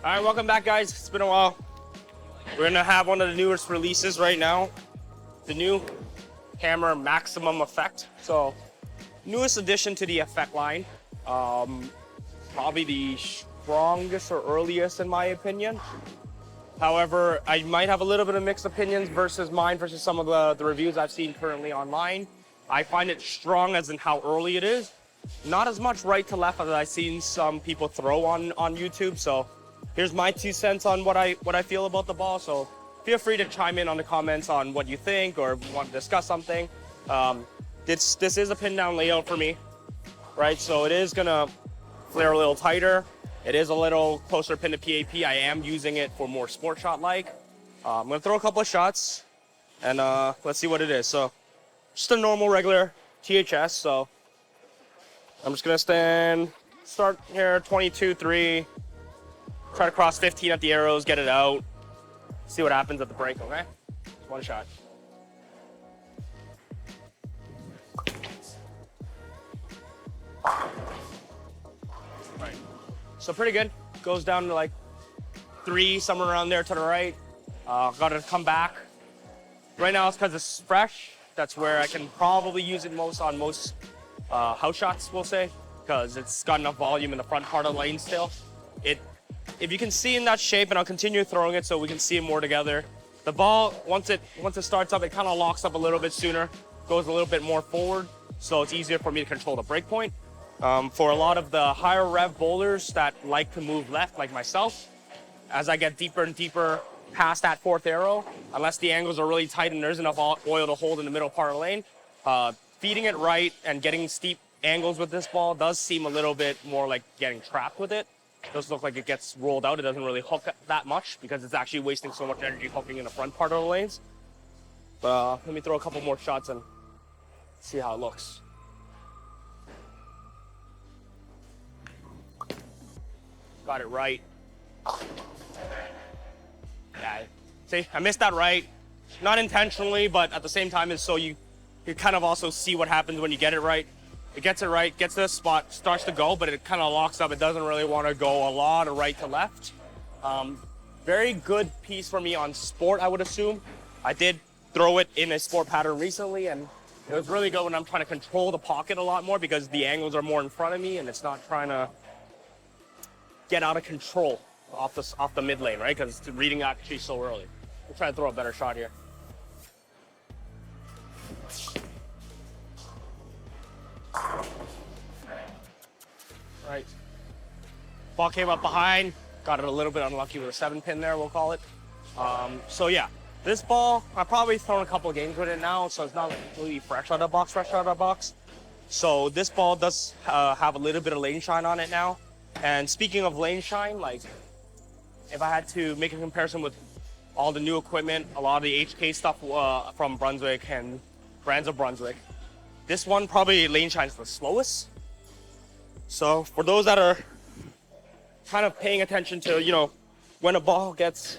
All right, welcome back, guys. It's been a while. We're gonna have one of the newest releases right now, the new Hammer Maximum Effect. So, newest addition to the effect line. Probably the strongest or earliest in my opinion. However, I might have a little bit of mixed opinions versus some of the reviews I've seen currently online. I find it strong as in how early it is. Not as much right to left as I've seen some people throw on YouTube. So here's my 2 cents on what I feel about the ball. So feel free to chime in on the comments on what you think or want to discuss something. This is a pin down layout for me, right? So it is gonna flare a little tighter. It is a little closer pin to PAP. I am using it for more sport shot like. I'm gonna throw a couple of shots and let's see what it is. So just a normal regular THS. So I'm just gonna start here 22-3, try to cross 15 at the arrows, get it out, see what happens at the break, okay? Just one shot. Right. So pretty good. Goes down to like 3, somewhere around there to the right. Gotta come back. Right now it's because it's fresh. That's where I can probably use it most on most house shots, we'll say, because it's got enough volume in the front part of the lane still. If you can see in that shape, and I'll continue throwing it so we can see it more together. The ball, once it starts up, it kind of locks up a little bit sooner, goes a little bit more forward, so it's easier for me to control the break point. For a lot of the higher rev bowlers that like to move left, like myself, as I get deeper and deeper past that 4th arrow, unless the angles are really tight and there's enough oil to hold in the middle part of the lane, feeding it right and getting steep angles with this ball does seem a little bit more like getting trapped with it. It does look like it gets rolled out. It doesn't really hook that much because it's actually wasting so much energy hooking in the front part of the lanes. But let me throw a couple more shots and see how it looks. Got it right. Yeah, see, I missed that right. Not intentionally, but at the same time, it's so you kind of also see what happens when you get it right. It gets it right, gets to the spot, starts to go, but it kind of locks up. It doesn't really want to go a lot of right to left. Very good piece for me on sport, I would assume. I did throw it in a sport pattern recently, and it was really good when I'm trying to control the pocket a lot more because the angles are more in front of me and it's not trying to get out of control off the mid lane, right? Because it's reading actually so early. We'll try to throw a better shot here. Right. Ball came up behind, got it a little bit unlucky with a 7-pin there, we'll call it. So yeah, this ball, I've probably thrown a couple of games with it now, so it's not really fresh out of the box. So this ball does have a little bit of lane shine on it now. And speaking of lane shine, like if I had to make a comparison with all the new equipment, a lot of the HK stuff from Brunswick and Brands of Brunswick, this one probably lane shines the slowest. So for those that are kind of paying attention to, you know, when a ball gets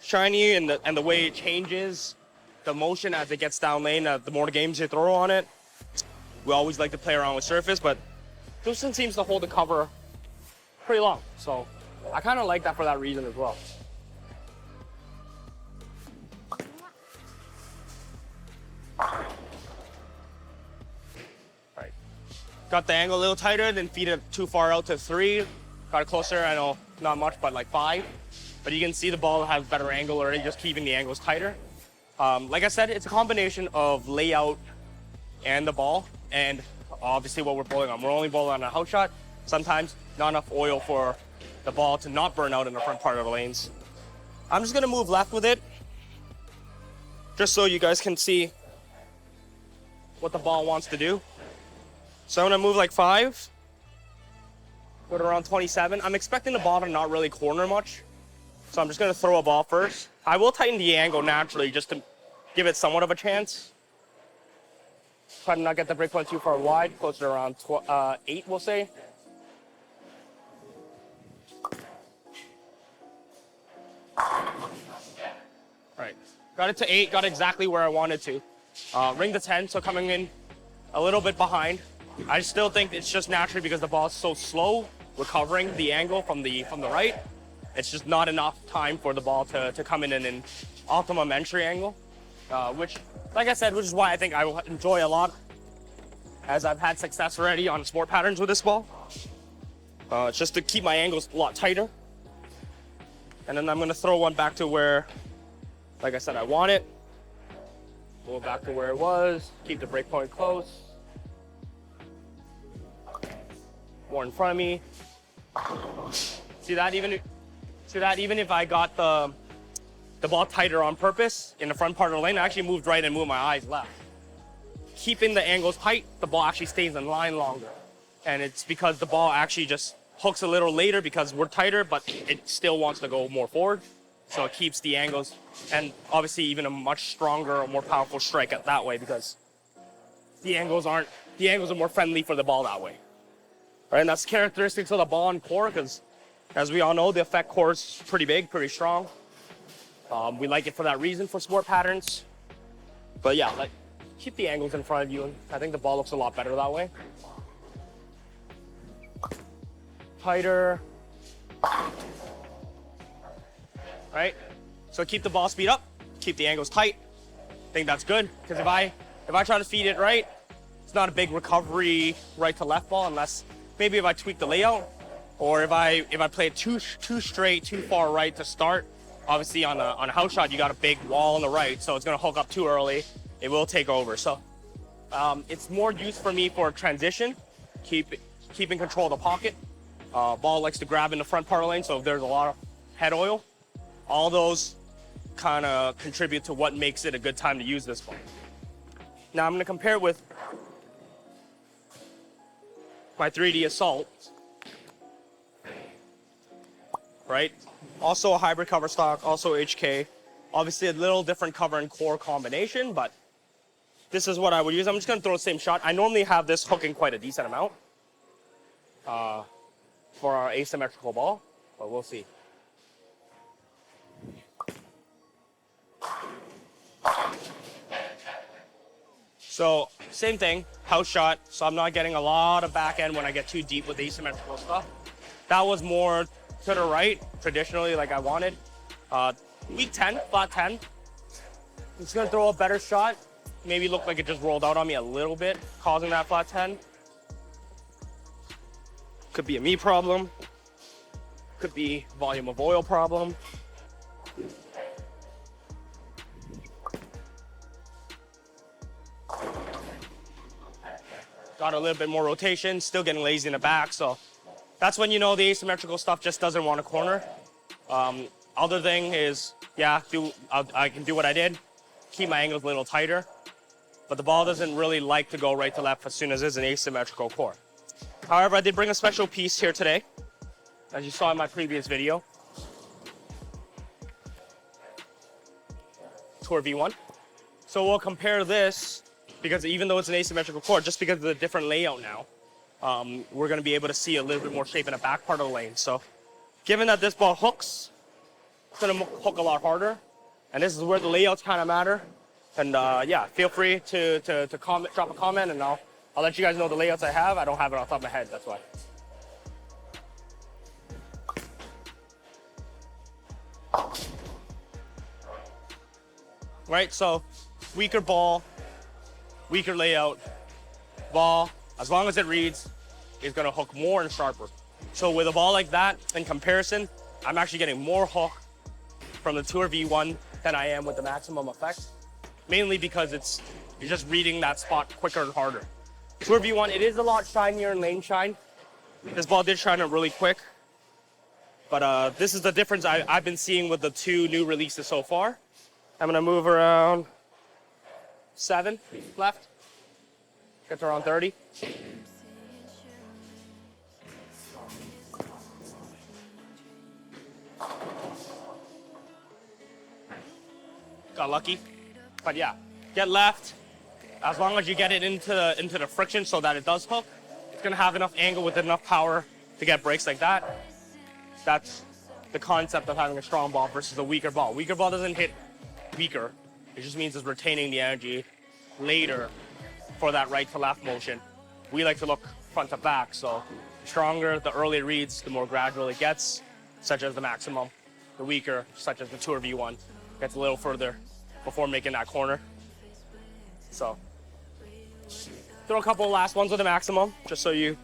shiny and the way it changes, the motion as it gets down lane, the more games you throw on it, we always like to play around with surface, but this one seems to hold the cover pretty long. So I kind of like that for that reason as well. Right. Got the angle a little tighter, didn't feed it too far out to 3. Got it closer, I know not much, but like 5. But you can see the ball has better angle already, just keeping the angles tighter. Like I said, it's a combination of layout and the ball, and obviously what we're bowling on. We're only bowling on a house shot. Sometimes not enough oil for the ball to not burn out in the front part of the lanes. I'm just gonna move left with it, just so you guys can see what the ball wants to do. So I'm gonna move like 5, go to around 27. I'm expecting the ball to not really corner much, so I'm just gonna throw a ball first. I will tighten the angle naturally just to give it somewhat of a chance. Try to not get the break point too far wide, closer to around 8, we'll say. Right, got it to 8, got exactly where I wanted to. Ring to 10, so coming in a little bit behind. I still think it's just naturally because the ball is so slow recovering the angle from the right. it's just not enough time for the ball to come in an optimum entry angle, which, like I said, which is why I think I will enjoy a lot, as I've had success already on sport patterns with this ball. It's just to keep my angles a lot tighter. And then I'm gonna throw one back to where, like I said, I want it. Go back to where it was, keep the break point close. More in front of me. See that, even if I got the ball tighter on purpose in the front part of the lane, I actually moved right and moved my eyes left. Keeping the angles tight, the ball actually stays in line longer. And it's because the ball actually just hooks a little later because we're tighter, but it still wants to go more forward. So it keeps the angles, and obviously even a much stronger or more powerful strike at that way, because the angles are more friendly for the ball that way. Right, and that's characteristics of the ball and core, because as we all know, the effect core is pretty big, pretty strong. We like it for that reason for sport patterns. But yeah, like, keep the angles in front of you, and I think the ball looks a lot better that way. Tighter. Right? So keep the ball speed up, keep the angles tight. I think that's good, because if I try to feed it right, it's not a big recovery right to left ball, unless maybe if I tweak the layout, or if I play it too straight, too far right to start. Obviously on a house shot, you got a big wall on the right, so it's gonna hook up too early. It will take over. So it's more used for me for transition, keeping control of the pocket. Ball likes to grab in the front part of the lane, so if there's a lot of head oil, all those kind of contribute to what makes it a good time to use this ball. Now I'm going to compare it with my 3D Assault, right? Also a hybrid cover stock, also HK. Obviously a little different cover and core combination, but this is what I would use. I'm just going to throw the same shot. I normally have this hooking quite a decent amount for our asymmetrical ball, but we'll see. So same thing, house shot, so I'm not getting a lot of back end when I get too deep with asymmetrical stuff. That was more to the right, traditionally like I wanted. Weak 10, flat 10. I'm just gonna throw a better shot. Maybe look like it just rolled out on me a little bit, causing that flat 10. Could be a me problem. Could be volume of oil problem. Got a little bit more rotation, still getting lazy in the back, so that's when you know the asymmetrical stuff just doesn't want a corner. Other thing is, yeah, I can do what I did, keep my angles a little tighter, but the ball doesn't really like to go right to left as soon as it's an asymmetrical core. However, I did bring a special piece here today, as you saw in my previous video. Tour V1. So we'll compare this, because even though it's an asymmetrical core, just because of the different layout now, we're going to be able to see a little bit more shape in the back part of the lane. So given that this ball hooks, it's going to hook a lot harder, and this is where the layouts kind of matter. And yeah, feel free to comment, drop a comment, and I'll let you guys know the layouts I have. I don't have it off the top of my head, that's why. Right, so weaker ball, weaker layout, ball, as long as it reads, is gonna hook more and sharper. So with a ball like that, in comparison, I'm actually getting more hook from the Tour V1 than I am with the Maximum Effect, mainly because you're just reading that spot quicker and harder. Tour V1, it is a lot shinier in lane shine. This ball did shine up really quick, but this is the difference I've been seeing with the two new releases so far. I'm gonna move around 7 left, get to around 30. Got lucky, but yeah, get left. As long as you get it into the friction so that it does hook, it's gonna have enough angle with enough power to get breaks like that. That's the concept of having a strong ball versus a weaker ball. Weaker ball doesn't hit weaker. It just means it's retaining the energy later for that right to left motion. We like to look front to back, so stronger, the earlier it reads, the more gradual it gets. such as the Maximum. The weaker, such as the Tour V1, gets a little further before making that corner. So throw a couple of last ones with the Maximum, just so you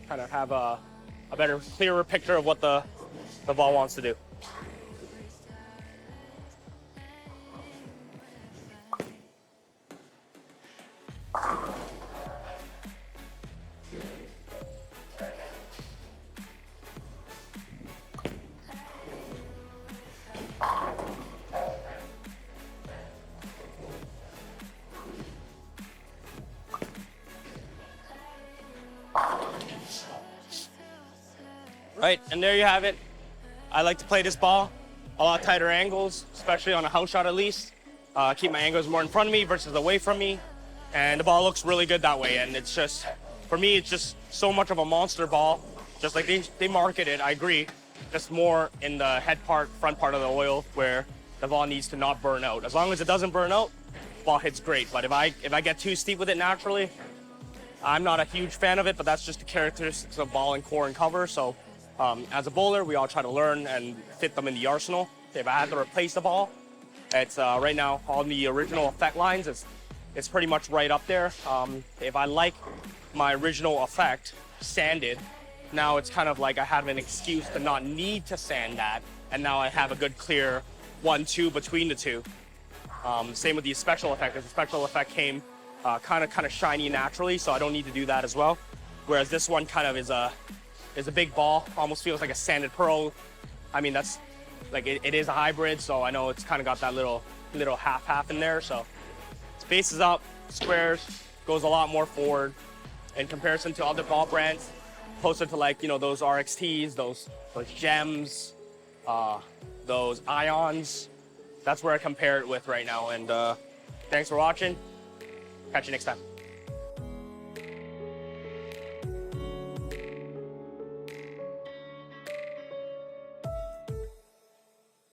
kind of have a better, clearer picture of what the ball wants to do. Right, and there you have it. I like to play this ball a lot tighter angles, especially on a house shot at least. Keep my angles more in front of me versus away from me. And the ball looks really good that way. And it's just, for me, it's just so much of a monster ball. Just like they market it, I agree. Just more in the head part, front part of the oil where the ball needs to not burn out. As long as it doesn't burn out, the ball hits great. But if I get too steep with it naturally, I'm not a huge fan of it, but that's just the characteristics of ball and core and cover. So as a bowler, we all try to learn and fit them in the arsenal. If I had to replace the ball, it's right now on the original effect lines, it's pretty much right up there. If I like my original effect sanded, now it's kind of like I have an excuse to not need to sand that, and now I have a good clear 1-2 between the two. Same with the special effect. The special effect came kind of shiny naturally, so I don't need to do that as well. Whereas this one kind of is a big ball, almost feels like a sanded pearl. I mean, that's like it is a hybrid, so I know it's kind of got that little half in there. So spaces up, squares, goes a lot more forward in comparison to other ball brands, closer to like, you know, those RXTs, those gems, those ions. That's where I compare it with right now. And thanks for watching. Catch you next time.